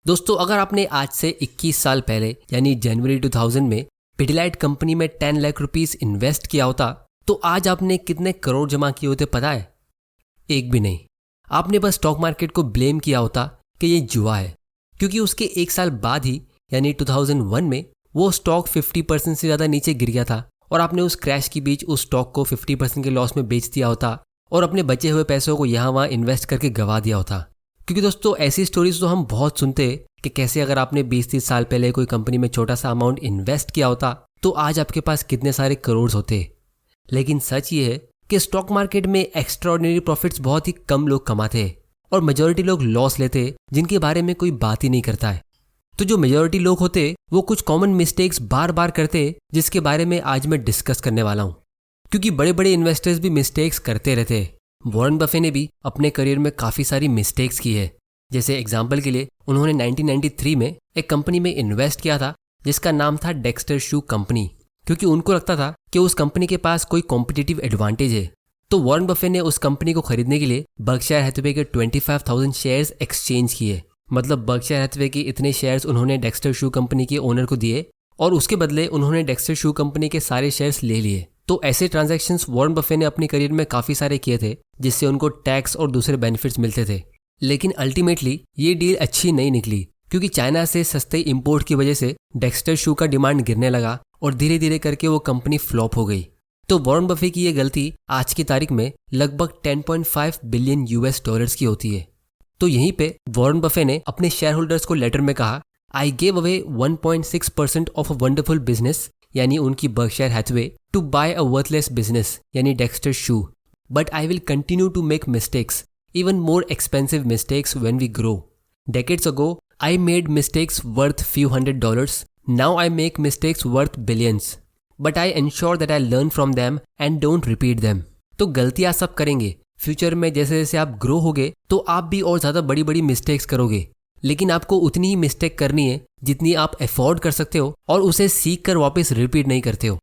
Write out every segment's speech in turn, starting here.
दोस्तों, अगर आपने आज से 21 साल पहले यानी जनवरी 2000 में पिडिलाइट कंपनी में 10 लाख रुपीस इन्वेस्ट किया होता तो आज आपने कितने करोड़ जमा किए होते पता है? एक भी नहीं। आपने बस स्टॉक मार्केट को ब्लेम किया होता कि ये जुआ है, क्योंकि उसके एक साल बाद ही यानी 2001 में वो स्टॉक 50% से ज़्यादा नीचे गिर गया था और आपने उस क्रैश के बीच उस स्टॉक को 50% के लॉस में बेच दिया होता और अपने बचे हुए पैसों को यहाँ वहाँ इन्वेस्ट करके गवा दिया होता। क्योंकि दोस्तों, ऐसी स्टोरीज तो हम बहुत सुनते हैं कि कैसे अगर आपने 20-30 साल पहले कोई कंपनी में छोटा सा अमाउंट इन्वेस्ट किया होता तो आज आपके पास कितने सारे करोड़ होते। लेकिन सच ये है कि स्टॉक मार्केट में एक्स्ट्राऑर्डिनरी प्रॉफिट्स बहुत ही कम लोग कमाते हैं और मेजॉरिटी लोग लॉस लेते हैं जिनके बारे में कोई बात ही नहीं करता है। तो जो मेजॉरिटी लोग होते वो कुछ कॉमन मिस्टेक्स बार बार करते जिसके बारे में आज मैं डिस्कस करने वाला हूँ, क्योंकि बड़े बड़े इन्वेस्टर्स भी मिस्टेक्स करते रहते हैं। वॉरेन बफे ने भी अपने करियर में काफ़ी सारी मिस्टेक्स की है। जैसे एग्जाम्पल के लिए उन्होंने 1993 में एक कंपनी में इन्वेस्ट किया था जिसका नाम था डेक्स्टर शू कंपनी, क्योंकि उनको लगता था कि उस कंपनी के पास कोई कॉम्पिटिटिव एडवांटेज है। तो वॉरेन बफे ने उस कंपनी को खरीदने के लिए बर्कशायर हैथवे के 25,000 शेयर्स एक्सचेंज किए। मतलब बर्कशायर हैथवे के इतने शेयर्स उन्होंने डेक्स्टर शू कंपनी के ओनर को दिए और उसके बदले उन्होंने डेक्स्टर शू कंपनी के सारे शेयर्स ले लिए। तो ऐसे ट्रांजैक्शंस वॉरेन बफे ने अपने करियर में काफ़ी सारे किए थे जिससे उनको टैक्स और दूसरे बेनिफिट्स मिलते थे। लेकिन अल्टीमेटली ये डील अच्छी नहीं निकली, क्योंकि चाइना से सस्ते इंपोर्ट की वजह से डेक्स्टर शू का डिमांड गिरने लगा और धीरे धीरे करके वो कंपनी फ्लॉप हो गई। तो वॉरेन बफे की ये गलती आज की तारीख में लगभग 10.5 बिलियन यूएस डॉलर्स की होती है। तो यहीं पे वॉरेन बफे ने अपने शेयर होल्डर्स को लेटर में कहा, I gave away 1.6% of a wonderful business, यानी उनकी Berkshire Hathaway, to buy a worthless business यानी Dexter Shoe, but I will continue to make mistakes, even more expensive mistakes when we grow. Decades ago, I made mistakes worth few $100. Now I make mistakes worth billions. But I ensure that I learn from them and don't repeat them. तो गलतियां सब करेंगे। Future में जैसे जैसे आप grow होगे तो आप भी और ज़्यादा बड़ी बड़ी मिस्टेक्स करोगे, लेकिन आपको उतनी ही मिस्टेक करनी है जितनी आप अफोर्ड कर सकते हो और उसे सीख कर वापस रिपीट नहीं करते हो।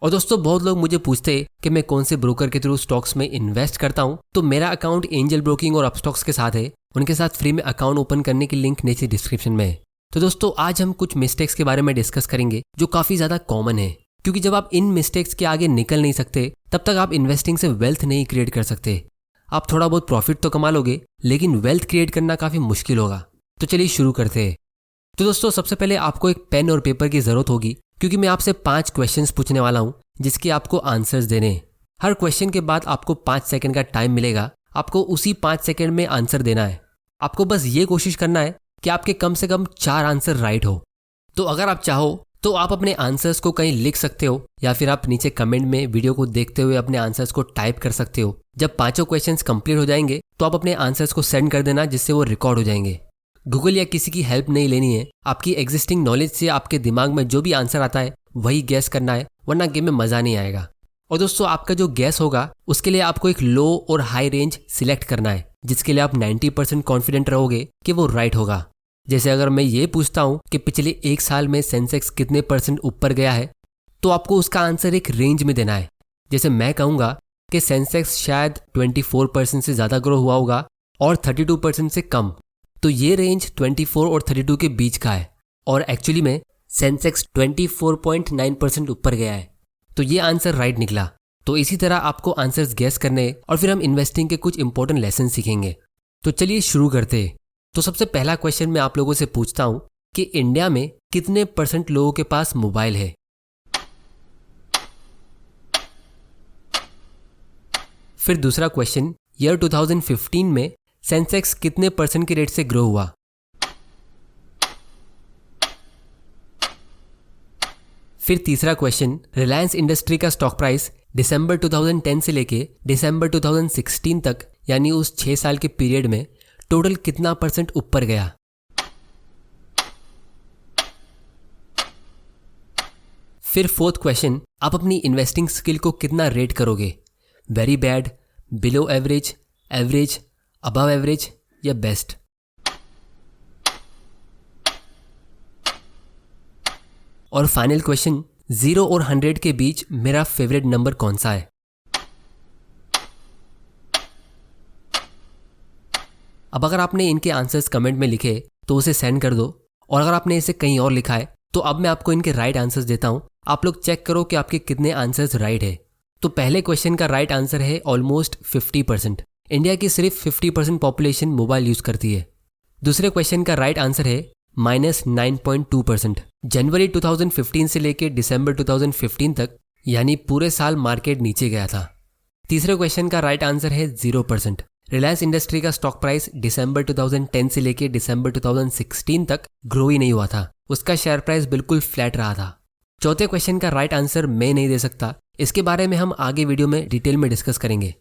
और दोस्तों, बहुत लोग मुझे पूछते हैं कि मैं कौन से ब्रोकर के थ्रू स्टॉक्स में इन्वेस्ट करता हूं। तो मेरा अकाउंट एंजल ब्रोकिंग और अपस्टॉक्स के साथ है। उनके साथ फ्री में अकाउंट ओपन करने की लिंक नीचे डिस्क्रिप्शन में है। तो दोस्तों, आज हम कुछ मिस्टेक्स के बारे में डिस्कस करेंगे जो काफ़ी ज़्यादा कॉमन है, क्योंकि जब आप इन मिस्टेक्स के आगे निकल नहीं सकते तब तक आप इन्वेस्टिंग से वेल्थ नहीं क्रिएट कर सकते। आप थोड़ा बहुत प्रॉफिट तो कमा लोगे, लेकिन वेल्थ क्रिएट करना काफ़ी मुश्किल होगा। तो चलिए शुरू करते हैं। तो दोस्तों, सबसे पहले आपको एक पेन और पेपर की ज़रूरत होगी, क्योंकि मैं आपसे 5 क्वेश्चंस पूछने वाला हूं जिसके आपको आंसर्स देने हैं। हर क्वेश्चन के बाद आपको 5 सेकंड का टाइम मिलेगा। आपको उसी 5 सेकंड में आंसर देना है। आपको बस ये कोशिश करना है कि आपके कम से कम 4 आंसर राइट हो। तो अगर आप चाहो तो आप अपने आंसर्स को कहीं लिख सकते हो, या फिर आप नीचे कमेंट में वीडियो को देखते हुए अपने आंसर्स को टाइप कर सकते हो। जब 5 क्वेश्चंस कंप्लीट हो जाएंगे तो आप अपने आंसर्स को सेंड कर देना, जिससे वो रिकॉर्ड हो जाएंगे। गूगल या किसी की हेल्प नहीं लेनी है। आपकी एग्जिस्टिंग नॉलेज से आपके दिमाग में जो भी आंसर आता है वही गैस करना है, वरना गेम में मज़ा नहीं आएगा। और दोस्तों, आपका जो गैस होगा उसके लिए आपको एक लो और हाई रेंज सिलेक्ट करना है, जिसके लिए आप 90% कॉन्फिडेंट रहोगे कि वो राइट होगा। जैसे अगर मैं ये पूछता हूँ कि पिछले 1 साल में सेंसेक्स कितने % ऊपर गया है, तो आपको उसका आंसर एक रेंज में देना है। जैसे मैं कहूँगा कि सेंसेक्स शायद 24% से ज़्यादा ग्रो हुआ होगा और 32% से कम, तो ये रेंज 24 और 32 के बीच का है और एक्चुअली में सेंसेक्स 24.9% ऊपर गया है। तो ये आंसर राइट निकला। तो इसी तरह आपको आंसर्स गैस करने और फिर हम इन्वेस्टिंग के कुछ इंपॉर्टेंट लेसन सीखेंगे। तो चलिए शुरू करते हैं। तो सबसे पहला क्वेश्चन मैं आप लोगों से पूछता हूं कि इंडिया में कितने % लोगों के पास मोबाइल है। फिर दूसरा क्वेश्चन, ईयर 2015 में सेंसेक्स कितने % के रेट से ग्रो हुआ। फिर तीसरा क्वेश्चन, रिलायंस इंडस्ट्री का स्टॉक प्राइस दिसंबर 2010 से लेके दिसंबर 2016 तक, यानी उस 6 साल के पीरियड में टोटल कितना % ऊपर गया। फिर फोर्थ क्वेश्चन, आप अपनी इन्वेस्टिंग स्किल को कितना रेट करोगे, very bad, below average, average, above average या बेस्ट। और फाइनल क्वेश्चन, 0 और 100 के बीच मेरा फेवरेट नंबर कौन सा है। अब अगर आपने इनके आंसर्स कमेंट में लिखे तो उसे सेंड कर दो। और अगर आपने इसे कहीं और लिखा है तो अब मैं आपको इनके राइट आंसर्स देता हूँ। आप लोग चेक करो कि आपके कितने आंसर्स राइट है। तो पहले क्वेश्चन का राइट आंसर है ऑलमोस्ट 50%। इंडिया की सिर्फ 50% पॉपुलेशन मोबाइल यूज करती है। दूसरे क्वेश्चन का राइट आंसर है -9.2%। जनवरी 2015 से लेकर दिसंबर 2015 तक यानी पूरे साल मार्केट नीचे गया था। तीसरे क्वेश्चन का राइट आंसर है 0%। रिलायंस इंडस्ट्री का स्टॉक प्राइस दिसंबर 2010 से लेकर दिसंबर 2016 तक ग्रो ही नहीं हुआ था। उसका शेयर प्राइस बिल्कुल फ्लैट रहा था। चौथे क्वेश्चन का राइट आंसर मैं नहीं दे सकता, इसके बारे में हम आगे वीडियो में डिटेल में डिस्कस करेंगे।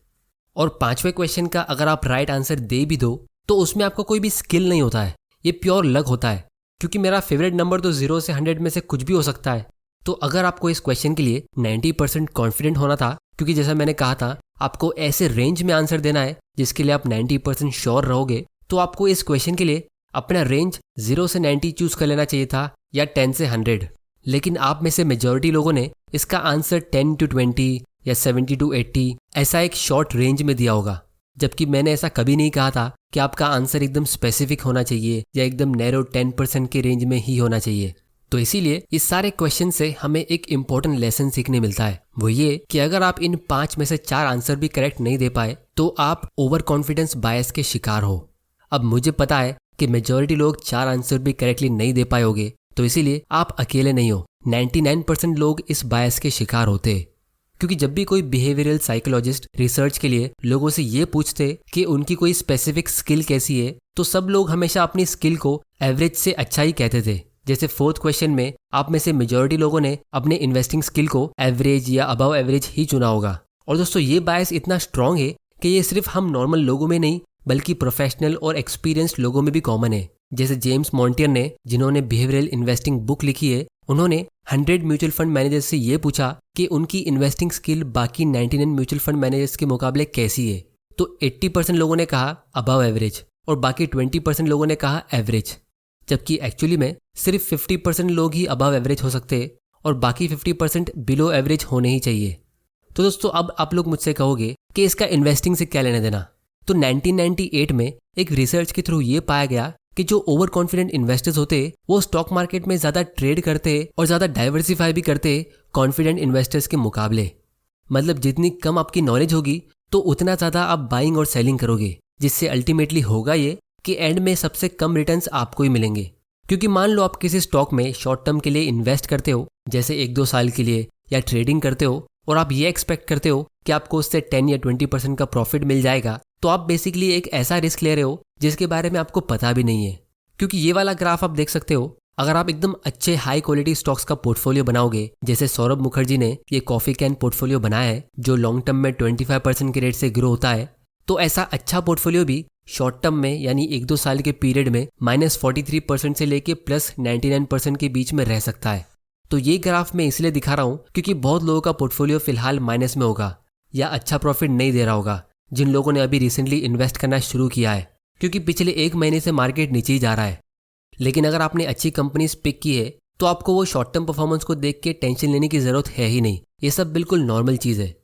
और पांचवें क्वेश्चन का अगर आप राइट आंसर दे भी दो तो उसमें आपका कोई भी स्किल नहीं होता है, ये प्योर लक होता है। क्योंकि मेरा फेवरेट नंबर तो 0 से 100 में से कुछ भी हो सकता है। तो अगर आपको इस क्वेश्चन के लिए 90% कॉन्फिडेंट होना था, क्योंकि जैसा मैंने कहा था आपको ऐसे रेंज में आंसर देना है जिसके लिए आप 90% श्योर रहोगे, तो आपको इस क्वेश्चन के लिए अपना रेंज 0 से 90 चूज कर लेना चाहिए था या 10 से 100। लेकिन आप में से मेजॉरिटी लोगों ने इसका आंसर 10 to 20 या 70 to 80 ऐसा एक शॉर्ट रेंज में दिया होगा। जबकि मैंने ऐसा कभी नहीं कहा था कि आपका आंसर एकदम स्पेसिफिक होना चाहिए या एकदम नैरो 10% के रेंज में ही होना चाहिए। तो इसीलिए इस सारे क्वेश्चन से हमें एक इम्पोर्टेंट लेसन सीखने मिलता है, वो ये कि अगर आप इन 5 में से 4 आंसर भी करेक्ट नहीं दे पाए तो आप ओवर कॉन्फिडेंस बायस के शिकार हो। अब मुझे पता है कि मेजॉरिटी लोग 4 आंसर भी करेक्टली नहीं दे पाए होगे, तो इसीलिए आप अकेले नहीं हो। 99% लोग इस बायस के शिकार होते। क्योंकि जब भी कोई बिहेवियरल साइकोलॉजिस्ट रिसर्च के लिए लोगों से ये पूछते कि उनकी कोई स्पेसिफिक स्किल कैसी है, तो सब लोग हमेशा अपनी स्किल को एवरेज से अच्छा ही कहते थे। जैसे फोर्थ क्वेश्चन में आप में से मेजॉरिटी लोगों ने अपने इन्वेस्टिंग स्किल को एवरेज या अबव एवरेज ही चुना होगा। और दोस्तों ये बायस इतना स्ट्रांग है कि ये सिर्फ हम नॉर्मल लोगों में नहीं बल्कि प्रोफेशनल और एक्सपीरियंस्ड लोगों में भी कॉमन है। जैसे जेम्स मॉन्टियर ने, जिन्होंने बिहेवियरल इन्वेस्टिंग बुक लिखी है, उन्होंने 100 म्यूचुअल फंड मैनेजर्स से ये पूछा कि उनकी इन्वेस्टिंग स्किल बाकी 99 म्यूचुअल फंड मैनेजर्स के मुकाबले कैसी है। तो 80% लोगों ने कहा अबव एवरेज और बाकी 20% लोगों ने कहा एवरेज। जबकि एक्चुअली में सिर्फ 50% लोग ही अबव एवरेज हो सकते हैं और बाकी 50% बिलो एवरेज होने ही चाहिए। तो दोस्तों अब आप लोग मुझसे कहोगे कि इसका इन्वेस्टिंग से क्या लेना देना। तो 1998 में एक रिसर्च के थ्रू ये पाया गया कि जो ओवर कॉन्फिडेंट इन्वेस्टर्स होते वो स्टॉक मार्केट में ज्यादा ट्रेड करते और ज्यादा डाइवर्सिफाई भी करते कॉन्फिडेंट इन्वेस्टर्स के मुकाबले। मतलब जितनी कम आपकी नॉलेज होगी तो उतना ज्यादा आप बाइंग और सेलिंग करोगे, जिससे अल्टीमेटली होगा ये कि एंड में सबसे कम रिटर्न्स आपको ही मिलेंगे। क्योंकि मान लो आप किसी स्टॉक में शॉर्ट टर्म के लिए इन्वेस्ट करते हो, जैसे 1-2 साल के लिए, या ट्रेडिंग करते हो और आप ये एक्सपेक्ट करते हो कि आपको उससे 10 या 20% का प्रॉफिट मिल जाएगा, तो आप बेसिकली एक ऐसा रिस्क ले रहे हो जिसके बारे में आपको पता भी नहीं है। क्योंकि ये वाला ग्राफ आप देख सकते हो, अगर आप एकदम अच्छे हाई क्वालिटी स्टॉक्स का पोर्टफोलियो बनाओगे, जैसे सौरभ मुखर्जी ने ये कॉफी कैन पोर्टफोलियो बनाया है जो लॉन्ग टर्म में 25% के रेट से ग्रो होता है, तो ऐसा अच्छा पोर्टफोलियो भी शॉर्ट टर्म में यानी 1-2 साल के पीरियड में -43% से लेके +99% के बीच में रह सकता है। तो ये ग्राफ मैं इसलिए दिखा रहा हूँ क्योंकि बहुत लोगों का पोर्टफोलियो फिलहाल माइनस में होगा या अच्छा प्रॉफिट नहीं दे रहा होगा, जिन लोगों ने अभी रिसेंटली इन्वेस्ट करना शुरू किया है, क्योंकि पिछले 1 महीने से मार्केट नीचे ही जा रहा है। लेकिन अगर आपने अच्छी कंपनीज पिक की है तो आपको वो शॉर्ट टर्म परफॉर्मेंस को देख के टेंशन लेने की जरूरत है ही नहीं। ये सब बिल्कुल नॉर्मल चीज़ है।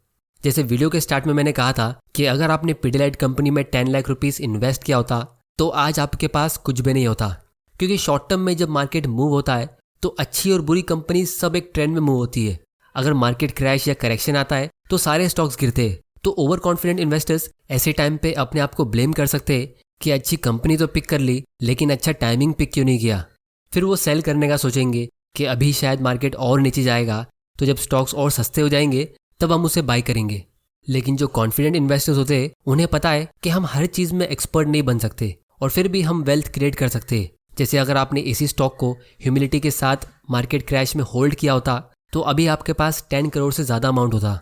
जैसे वीडियो के स्टार्ट में मैंने कहा था कि अगर आपने पिडिलाइट कंपनी में 10 लाख रुपीस इन्वेस्ट किया होता तो आज आपके पास कुछ भी नहीं होता। क्योंकि शॉर्ट टर्म में जब मार्केट मूव होता है तो अच्छी और बुरी कंपनी सब एक ट्रेंड में मूव होती है। अगर मार्केट क्रैश या करेक्शन आता है तो सारे स्टॉक्स गिरते हैं। तो ओवर कॉन्फिडेंट इन्वेस्टर्स ऐसे टाइम पे अपने आप को ब्लेम कर सकते हैं कि अच्छी कंपनी तो पिक कर ली लेकिन अच्छा टाइमिंग पिक क्यों नहीं किया। फिर वो सेल करने का सोचेंगे कि अभी शायद मार्केट और नीचे जाएगा, तो जब स्टॉक्स और सस्ते हो जाएंगे तब हम उसे बाय करेंगे। लेकिन जो कॉन्फिडेंट इन्वेस्टर्स होते हैं उन्हें पता है कि हम हर चीज़ में एक्सपर्ट नहीं बन सकते और फिर भी हम वेल्थ क्रिएट कर सकते हैं। जैसे अगर आपने इसी स्टॉक को ह्यूमिलिटी के साथ मार्केट क्रैश में होल्ड किया होता तो अभी आपके पास 10 करोड़ से ज़्यादा अमाउंट होता।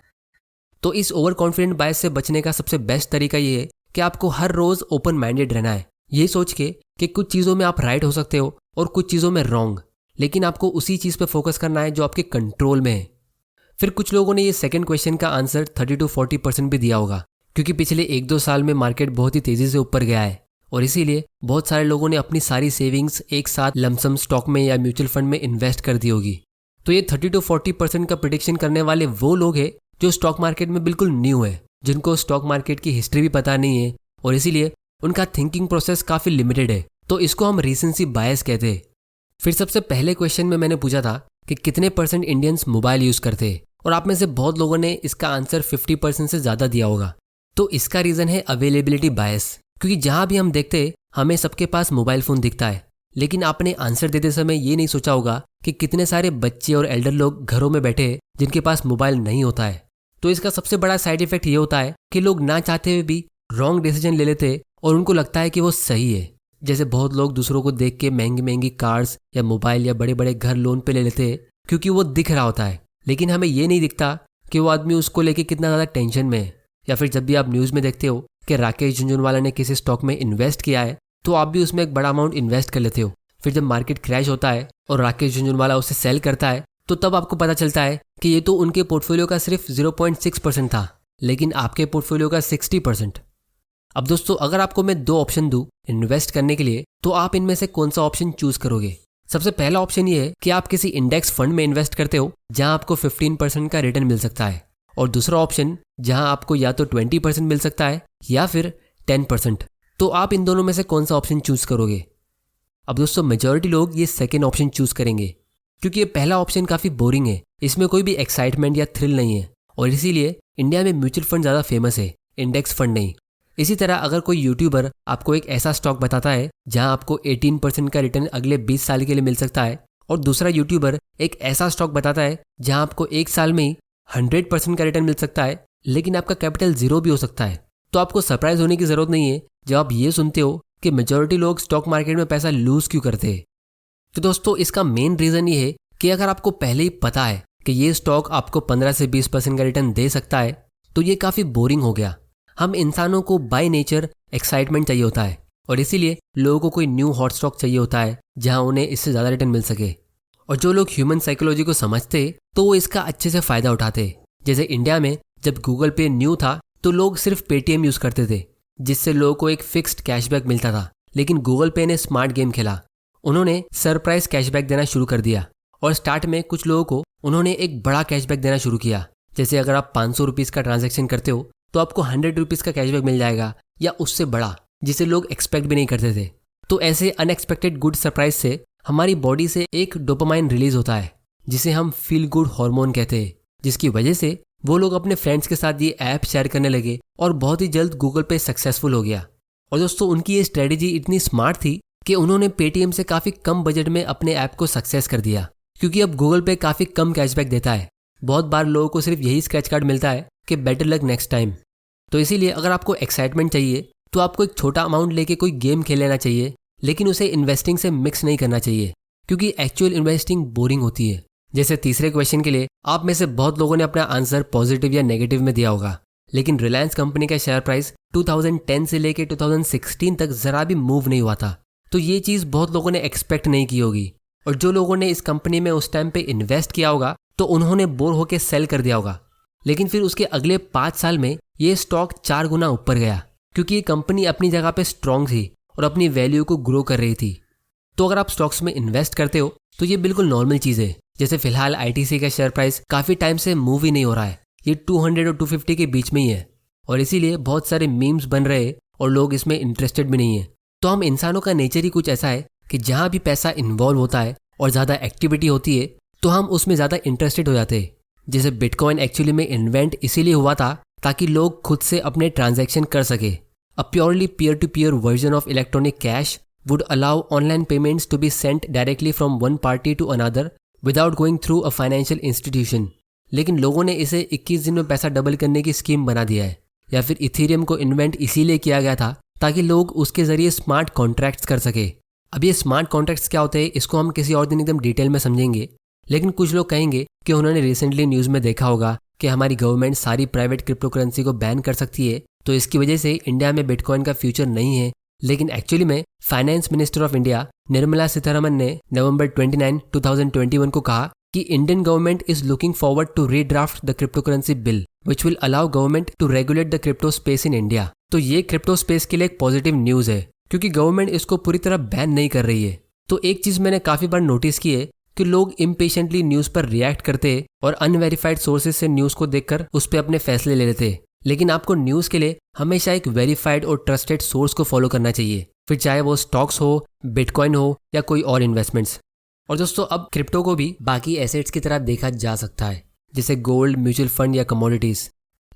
तो इस ओवर कॉन्फिडेंट बायस से बचने का सबसे बेस्ट तरीका ये है कि आपको हर रोज़ ओपन माइंडेड रहना है, ये सोच के कि कुछ चीज़ों में आप राइट हो सकते हो और कुछ चीज़ों में रॉन्ग, लेकिन आपको उसी चीज़ पे फोकस करना है जो आपके कंट्रोल में है। फिर कुछ लोगों ने ये सेकंड क्वेश्चन का आंसर 30 to 40% भी दिया होगा, क्योंकि पिछले 1-2 साल में मार्केट बहुत ही तेज़ी से ऊपर गया है और इसीलिए बहुत सारे लोगों ने अपनी सारी सेविंग्स एक साथ लमसम स्टॉक में या म्यूचुअल फंड में इन्वेस्ट कर दी होगी। तो ये 30 to 40% का प्रेडिक्शन करने वाले वो लोग हैं जो स्टॉक मार्केट में बिल्कुल न्यू है, जिनको स्टॉक मार्केट की हिस्ट्री भी पता नहीं है और इसीलिए उनका थिंकिंग प्रोसेस काफ़ी लिमिटेड है। तो इसको हम रीसेंसी बायस कहते हैं। फिर सबसे पहले क्वेश्चन में मैंने पूछा था कि कितने % इंडियंस मोबाइल यूज़ करते हैं, और आप में से बहुत लोगों ने इसका आंसर 50% से ज़्यादा दिया होगा। तो इसका रीज़न है अवेलेबिलिटी बायस, क्योंकि जहाँ भी हम देखते हैं हमें सबके पास मोबाइल फ़ोन दिखता है, लेकिन आपने आंसर देते समय ये नहीं सोचा होगा कि कितने सारे बच्चे और एल्डर लोग घरों में बैठे हैं जिनके पास मोबाइल नहीं होता है। तो इसका सबसे बड़ा साइड इफेक्ट ये होता है कि लोग ना चाहते हुए भी रॉन्ग डिसीजन ले लेते हैं और उनको लगता है कि वो सही है। जैसे बहुत लोग दूसरों को देख के महंगी महंगी कार्स या मोबाइल या बड़े बड़े घर लोन पे ले लेते हैं क्योंकि वो दिख रहा होता है, लेकिन हमें ये नहीं दिखता कि वो आदमी उसको लेके कितना ज़्यादा टेंशन में है। या फिर जब भी आप न्यूज़ में देखते हो कि राकेश झुनझुनवाला ने किसी स्टॉक में इन्वेस्ट किया है, तो आप भी उसमें एक बड़ा अमाउंट इन्वेस्ट कर लेते हो। फिर जब मार्केट क्रैश होता है और राकेश झुनझुनवाला उसे सेल करता है, तो तब आपको पता चलता है कि ये तो उनके पोर्टफोलियो का सिर्फ 0.6% था, लेकिन आपके पोर्टफोलियो का 60%। अब दोस्तों, अगर आपको मैं 2 ऑप्शन दूं इन्वेस्ट करने के लिए, तो आप इनमें से कौन सा ऑप्शन चूज करोगे? सबसे पहला ऑप्शन ये है कि आप किसी इंडेक्स फंड में इन्वेस्ट करते हो जहां आपको 15% का रिटर्न मिल सकता है, और दूसरा ऑप्शन जहां आपको या तो 20% मिल सकता है या फिर 10%। तो आप इन दोनों में से कौन सा ऑप्शन चूज करोगे? अब दोस्तों, मेजॉरिटी लोग ये सेकेंड ऑप्शन चूज करेंगे, क्योंकि ये पहला ऑप्शन काफ़ी बोरिंग है, इसमें कोई भी एक्साइटमेंट या थ्रिल नहीं है, और इसीलिए इंडिया में म्यूचुअल फंड ज़्यादा फेमस है, इंडेक्स फंड नहीं। इसी तरह अगर कोई यूट्यूबर आपको एक ऐसा स्टॉक बताता है जहां आपको 18% का रिटर्न अगले 20 साल के लिए मिल सकता है, और दूसरा यूट्यूबर एक ऐसा स्टॉक बताता है जहां आपको 1 साल में ही 100% का रिटर्न मिल सकता है, लेकिन आपका कैपिटल 0 भी हो सकता है, तो आपको सरप्राइज होने की ज़रूरत नहीं है जब आप ये सुनते हो कि मेजॉरिटी लोग स्टॉक मार्केट में पैसा लूज क्यों करते हैं। तो दोस्तों, इसका मेन रीज़न ये है कि अगर आपको पहले ही पता है कि ये स्टॉक आपको 15 से 20% का रिटर्न दे सकता है, तो ये काफ़ी बोरिंग हो गया। हम इंसानों को बाय नेचर एक्साइटमेंट चाहिए होता है, और इसीलिए लोगों को कोई न्यू हॉट स्टॉक चाहिए होता है जहां उन्हें इससे ज़्यादा रिटर्न मिल सके। और जो लोग ह्यूमन साइकोलॉजी को समझते तो वो इसका अच्छे से फ़ायदा उठाते। जैसे इंडिया में जब गूगल पे न्यू था तो लोग सिर्फ पेटीएम यूज़ करते थे, जिससे लोगों को एक फिक्स्ड कैशबैक मिलता था, लेकिन गूगल पे ने स्मार्ट गेम खेला। उन्होंने सरप्राइज कैशबैक देना शुरू कर दिया, और स्टार्ट में कुछ लोगों को उन्होंने एक बड़ा कैशबैक देना शुरू किया। जैसे अगर आप 500 रुपीज़ का ट्रांजैक्शन करते हो तो आपको 100 रुपीज़ का कैशबैक मिल जाएगा, या उससे बड़ा, जिसे लोग एक्सपेक्ट भी नहीं करते थे। तो ऐसे अनएक्सपेक्टेड गुड सरप्राइज से हमारी बॉडी से एक डोपामाइन रिलीज होता है, जिसे हम फील गुड हार्मोन कहते हैं, जिसकी वजह से वो लोग अपने फ्रेंड्स के साथ ये ऐप शेयर करने लगे और बहुत ही जल्द गूगल पे सक्सेसफुल हो गया। और दोस्तों, उनकी ये स्ट्रेटेजी इतनी स्मार्ट थी कि उन्होंने पेटीएम से काफ़ी कम बजट में अपने ऐप को सक्सेस कर दिया, क्योंकि अब गूगल पे काफ़ी कम कैशबैक देता है। बहुत बार लोगों को सिर्फ यही स्क्रैच कार्ड मिलता है कि बेटर लक नेक्स्ट टाइम। तो इसीलिए अगर आपको एक्साइटमेंट चाहिए तो आपको एक छोटा अमाउंट लेके कोई गेम खेल लेना चाहिए, लेकिन उसे इन्वेस्टिंग से मिक्स नहीं करना चाहिए, क्योंकि एक्चुअल इन्वेस्टिंग बोरिंग होती है। जैसे तीसरे क्वेश्चन के लिए आप में से बहुत लोगों ने अपना आंसर पॉजिटिव या नेगेटिव में दिया होगा, लेकिन रिलायंस कंपनी का शेयर प्राइस 2010 से लेके 2016 तक जरा भी मूव नहीं हुआ था। तो ये चीज़ बहुत लोगों ने एक्सपेक्ट नहीं की होगी, और जो लोगों ने इस कंपनी में उस टाइम पे इन्वेस्ट किया होगा तो उन्होंने बोर होकर सेल कर दिया होगा। लेकिन फिर उसके अगले 5 साल में ये स्टॉक 4 गुना ऊपर गया, क्योंकि ये कंपनी अपनी जगह पे स्ट्रांग थी और अपनी वैल्यू को ग्रो कर रही थी। तो अगर आप स्टॉक्स में इन्वेस्ट करते हो तो ये बिल्कुल नॉर्मल चीज़ है। जैसे फिलहाल आईटीसी का शेयर प्राइस काफ़ी टाइम से मूव ही नहीं हो रहा है, ये 200 और 250 के बीच में ही है, और इसीलिए बहुत सारे मीम्स बन रहे हैं और लोग इसमें इंटरेस्टेड भी नहीं है। तो हम इंसानों का नेचर ही कुछ ऐसा है कि जहाँ भी पैसा इन्वॉल्व होता है और ज़्यादा एक्टिविटी होती है तो हम उसमें ज़्यादा इंटरेस्टेड हो जाते हैं। जैसे बिटकॉइन एक्चुअली में इन्वेंट इसीलिए हुआ था ताकि लोग खुद से अपने ट्रांजैक्शन कर सके। A purely peer to peer version of electronic cash would allow online payments to be sent directly from one party to another without going through a financial institution। लेकिन लोगों ने इसे 21 दिन में पैसा डबल करने की स्कीम बना दिया है। या फिर इथेरियम को इन्वेंट इसीलिए किया गया था ताकि लोग उसके जरिए स्मार्ट कॉन्ट्रैक्ट्स कर सके। अब ये स्मार्ट कॉन्ट्रैक्ट्स क्या होते हैं इसको हम किसी और दिन एकदम डिटेल में समझेंगे, लेकिन कुछ लोग कहेंगे कि उन्होंने रिसेंटली न्यूज़ में देखा होगा कि हमारी गवर्नमेंट सारी प्राइवेट क्रिप्टो करेंसी को बैन कर सकती है, तो इसकी वजह से इंडिया में बिटकॉइन का फ्यूचर नहीं है। लेकिन एक्चुअली में finance minister of India Nirmala Sitharaman ने नवंबर 29, 2021 को कहा कि Indian government is looking forward to redraft the crypto currency bill which will allow government to regulate the crypto space in India. तो ये क्रिप्टो स्पेस के लिए एक पॉजिटिव न्यूज़ है, क्योंकि गवर्नमेंट इसको पूरी तरह बैन नहीं कर रही है। तो एक चीज़ मैंने काफ़ी बार नोटिस की है कि लोग इम्पेशेंटली न्यूज़ पर रिएक्ट करते और अनवेरीफाइड सोर्सेज से न्यूज़ को देखकर उस पर अपने फैसले ले लेते। लेकिन आपको न्यूज़ के लिए हमेशा एक वेरीफाइड और ट्रस्टेड सोर्स को फॉलो करना चाहिए। फिर चाहे वो स्टॉक्स हो, बिटकॉइन हो या कोई और इन्वेस्टमेंट्स। और दोस्तों अब क्रिप्टो को भी बाकी एसेट्स की तरह देखा जा सकता है, जैसे गोल्ड, म्यूचुअल फंड या कमोडिटीज।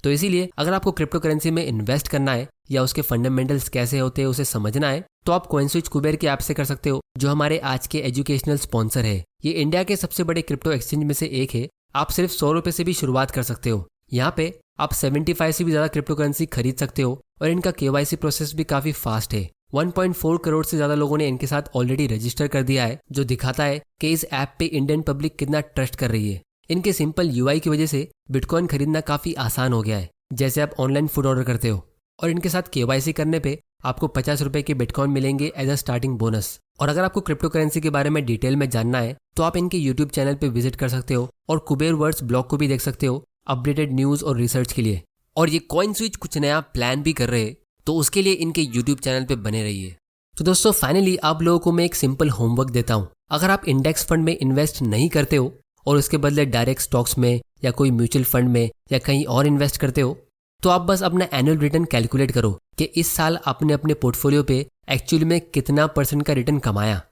तो इसीलिए अगर आपको क्रिप्टो करेंसी में इन्वेस्ट करना है या उसके फंडामेंटल्स कैसे होते हैं उसे समझना है, तो आप कॉइनस्विच कुबेर के ऐप से कर सकते हो, जो हमारे आज के एजुकेशनल स्पॉन्सर है। ये इंडिया के सबसे बड़े क्रिप्टो एक्सचेंज में से एक है। आप सिर्फ 100 रुपये से भी शुरुआत कर सकते हो। यहाँ पे आप 75 से भी ज़्यादा क्रिप्टो करेंसी खरीद सकते हो और इनका KYC प्रोसेस भी काफ़ी फास्ट है। 1.4 करोड़ से ज़्यादा लोगों ने इनके साथ ऑलरेडी रजिस्टर कर दिया है, जो दिखाता है कि इस ऐप पे इंडियन पब्लिक कितना ट्रस्ट कर रही है। इनके सिंपल UI की वजह से बिटकॉइन खरीदना काफ़ी आसान हो गया है, जैसे आप ऑनलाइन फूड ऑर्डर करते हो। और इनके साथ KYC करने पे आपको 50 रुपये के बिटकॉइन मिलेंगे एज अ स्टार्टिंग बोनस। और अगर आपको क्रिप्टो करेंसी के बारे में डिटेल में जानना है तो आप इनके यूट्यूब चैनल पे विजिट कर सकते हो और कुबेर वर्ड्स ब्लॉग को भी देख सकते हो अपडेटेड न्यूज़ और रिसर्च के लिए। और ये कॉइनस्विच कुछ नया प्लान भी कर रहे हैं, तो उसके लिए इनके यूट्यूब चैनल पे बने रहिए। तो दोस्तों फाइनली आप लोगों को मैं एक सिंपल होमवर्क देता हूँ। अगर आप इंडेक्स फंड में इन्वेस्ट नहीं करते हो और उसके बदले डायरेक्ट स्टॉक्स में या कोई म्यूचुअल फंड में या कहीं और इन्वेस्ट करते हो, तो आप बस अपना एनुअल रिटर्न कैलकुलेट करो कि इस साल आपने अपने पोर्टफोलियो पे एक्चुअली में कितना % का रिटर्न कमाया,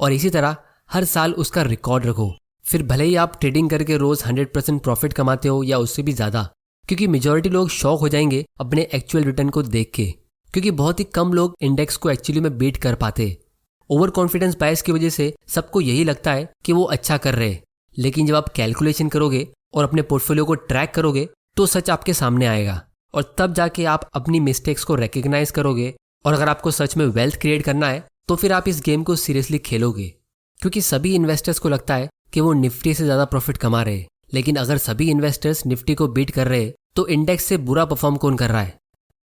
और इसी तरह हर साल उसका रिकॉर्ड रखो। फिर भले ही आप ट्रेडिंग करके रोज 100% प्रॉफिट कमाते हो या उससे भी ज़्यादा, क्योंकि मेजॉरिटी लोग शॉक हो जाएंगे अपने एक्चुअल रिटर्न को देख के, क्योंकि बहुत ही कम लोग इंडेक्स को एक्चुअली में बीट कर पाते। ओवर कॉन्फिडेंस बायस की वजह से सबको यही लगता है कि वो अच्छा कर रहे हैं, लेकिन जब आप कैलकुलेशन करोगे और अपने पोर्टफोलियो को ट्रैक करोगे तो सच आपके सामने आएगा, और तब जाके आप अपनी मिस्टेक्स को रिकग्नाइज करोगे। और अगर आपको सच में वेल्थ क्रिएट करना है तो फिर आप इस गेम को सीरियसली खेलोगे, क्योंकि सभी इन्वेस्टर्स को लगता है कि वो निफ्टी से ज़्यादा प्रॉफिट कमा रहे हैं, लेकिन अगर सभी इन्वेस्टर्स निफ्टी को बीट कर रहे हैं तो इंडेक्स से बुरा परफॉर्म कौन कर रहा है।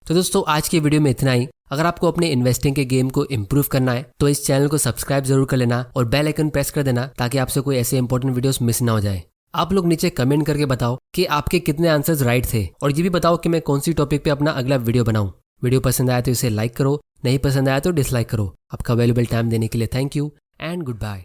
तो दोस्तों आज की वीडियो में इतना ही। अगर आपको अपने इन्वेस्टिंग के गेम को इम्प्रूव करना है तो इस चैनल को सब्सक्राइब जरूर कर लेना और बेल आइकन प्रेस कर देना, ताकि आपसे कोई ऐसे इंपॉर्टेंट वीडियोस मिस ना हो जाए। आप लोग नीचे कमेंट करके बताओ कि आपके कितने आंसर्स राइट थे, और ये भी बताओ कि मैं कौन सी टॉपिक पे अपना अगला वीडियो बनाऊं। वीडियो पसंद आया तो इसे लाइक करो, नहीं पसंद आया तो डिसलाइक करो। आपका वैल्यूएबल टाइम देने के लिए thank you and good bye.